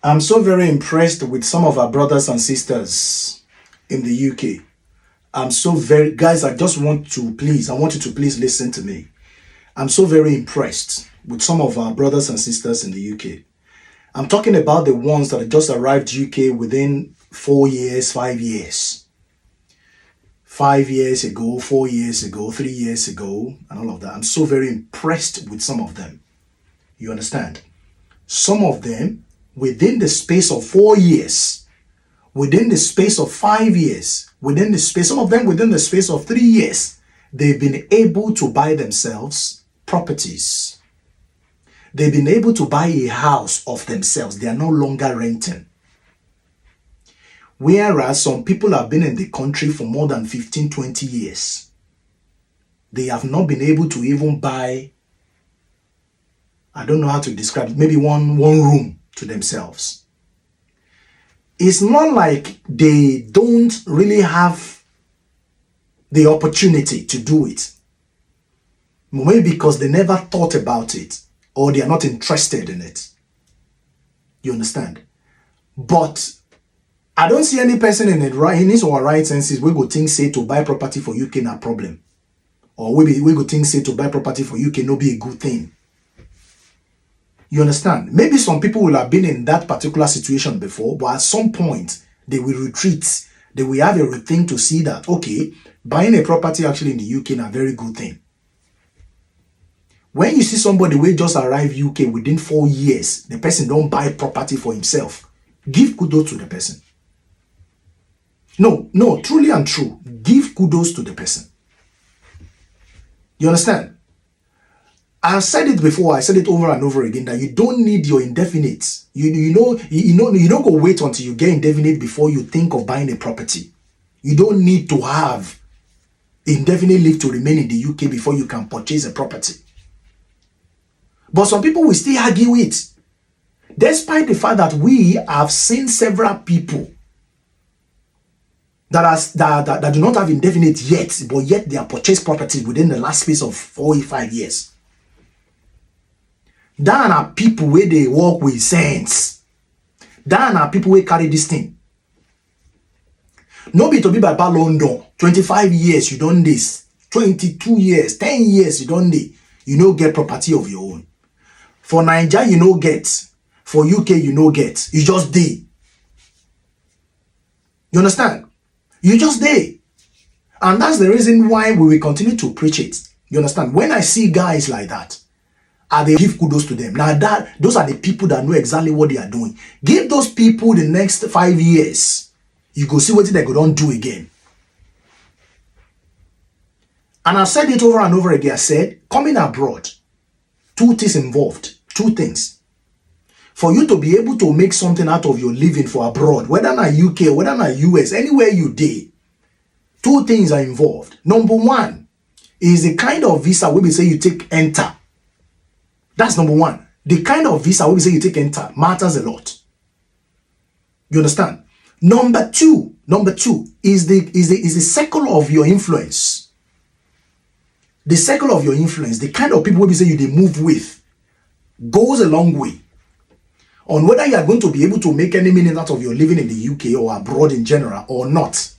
I'm so very impressed with some of our brothers and sisters in the UK. I'm so very, guys, I want you to please listen to me. I'm so very impressed with some of our brothers and sisters in the UK. I'm talking about the ones that just arrived UK within 4 years, 5 years. 5 years ago, 4 years ago, 3 years ago, and all of that. I'm so very impressed with some of them. You understand? Some of them, within the space of 4 years, within the space of 5 years, some of them within the space of 3 years, they've been able to buy themselves properties. They've been able to buy a house of themselves. They are no longer renting. Whereas some people have been in the country for more than 15, 20 years. They have not been able to even buy, I don't know how to describe it, maybe one room to themselves. It's not like they don't really have the opportunity to do it. Maybe because they never thought about it or they are not interested in it. You understand? But I don't see any person in his or her right senses we go think say to buy property for UK na problem. Or we go think say to buy property for UK no be a good thing. You understand? Maybe some people will have been in that particular situation before, but at some point they will retreat. They will have a rethink to see that, okay, buying a property actually in the UK is a very good thing. When you see somebody who just arrived UK within 4 years, the person don't buy property for himself, give kudos to the person. No, truly and true, give kudos to the person. You understand? I've said it before, I said it over and over again, that you don't need your indefinite. You don't go wait until you get indefinite before you think of buying a property. You don't need to have indefinite leave to remain in the UK before you can purchase a property. But some people will still argue it. Despite the fact that we have seen several people that do not have indefinite yet, but yet they have purchased property within the last space of 4 or 5 years. That are people where they work with sense. That are people where carry this thing. No be to be by London. 25 years you done this. 22 years, 10 years you done this. You no get property of your own. For Nigeria you no get. For UK you no get. You just dey. You understand? You just dey. And that's the reason why we will continue to preach it. You understand? When I see guys like that, I they give kudos to them. Now those are the people that know exactly what they are doing. Give those people the next 5 years. You go see what they go don't do again. And I said it over and over again. I said, coming abroad, 2 things involved. 2 things. For you to be able to make something out of your living for abroad, whether not UK, whether not US, anywhere you dey, 2 things are involved. Number 1 is the kind of visa we say you take enter. That's number 1. The kind of visa we say you take enter matters a lot. You understand? Number 2 is the circle of your influence. The circle of your influence, the kind of people we say you they move with, goes a long way on whether you are going to be able to make any meaning out of your living in the UK or abroad in general or not.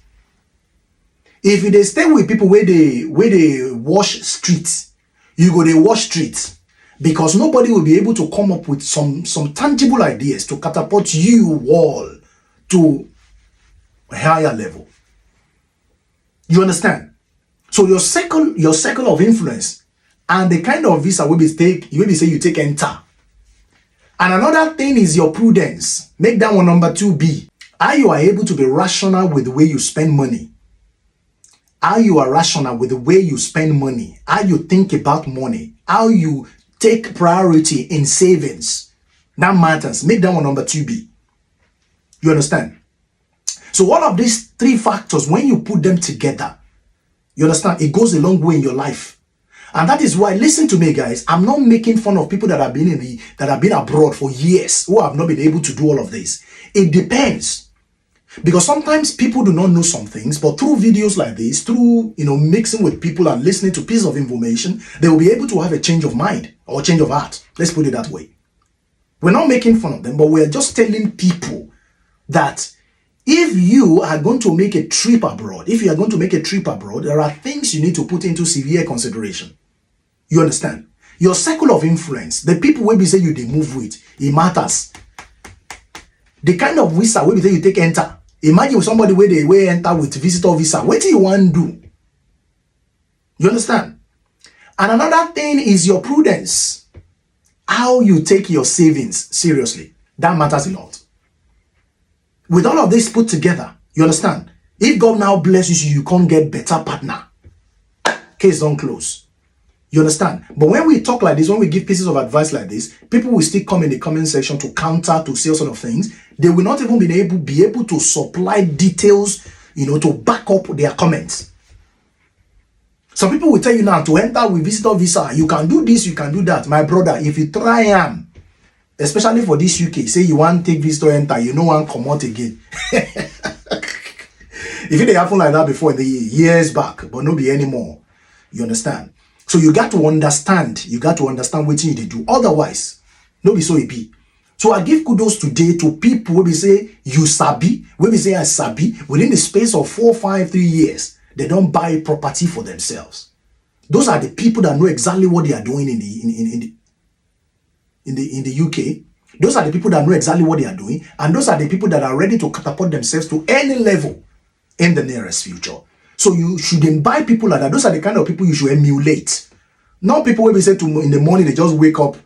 If they stay with people where they wash streets, you go they wash streets, because nobody will be able to come up with some tangible ideas to catapult you all to a higher level. You understand? So your circle of influence and the kind of visa you take enter. And another thing is your prudence. Make that one number 2B. How you are able to be rational with the way you spend money. How you are rational with the way you spend money. How you think about money. How you take priority in savings. That matters. Make that one number 2B. You understand? So all of these 3 factors, when you put them together, you understand, it goes a long way in your life. And that is why, listen to me guys, I'm not making fun of people that have been abroad for years, who have not been able to do all of this. It depends. Because sometimes people do not know some things, but through videos like this, through mixing with people and listening to pieces of information, they will be able to have a change of mind or change of heart. Let's put it that way. We're not making fun of them, but we're just telling people that if you are going to make a trip abroad, there are things you need to put into severe consideration. You understand? Your circle of influence, the people where we say you they move with, it matters. The kind of visa where we say you take enter. Imagine somebody where they will enter with visitor visa. What do you want to do? You understand? And another thing is your prudence. How you take your savings seriously. That matters a lot. With all of this put together, you understand? If God now blesses you, you can't get better partner. Case don't close. You understand? But when we talk like this, when we give pieces of advice like this, people will still come in the comment section to counter, to say all sort of things. They will not even be able to supply details, to back up their comments. Some people will tell you now to enter with visitor visa, you can do this, you can do that. My brother, if you try especially for this UK, say you want to take visitor enter, you no want come out again. If it happened like that before in the years back, but no be anymore. You understand? So you got to understand. What you need to do. Otherwise, no be so it be. So I give kudos today to people where we say you sabi, where we say I sabi, within the space of 4, 5, 3 years. They don't buy property for themselves. Those are the people that know exactly what they are doing in the UK. Those are the people that know exactly what they are doing, and those are the people that are ready to catapult themselves to any level in the nearest future. So you shouldn't buy people like that. Those are the kind of people you should emulate. Not people where we say in the morning they just wake up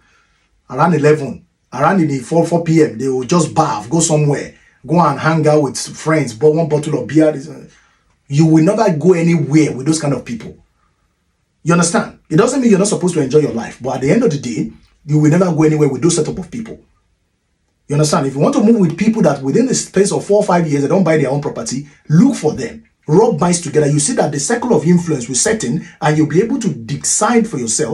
around 11, around in the 4 p.m. They will just bath, go somewhere, go and hang out with friends, but one bottle of beer. You will never go anywhere with those kind of people. You understand? It doesn't mean you're not supposed to enjoy your life, but at the end of the day, you will never go anywhere with those setup of people. You understand? If you want to move with people that within the space of 4 or 5 years, they don't buy their own property, look for them. Rub minds together. You see that the circle of influence will set in, and you'll be able to decide for yourself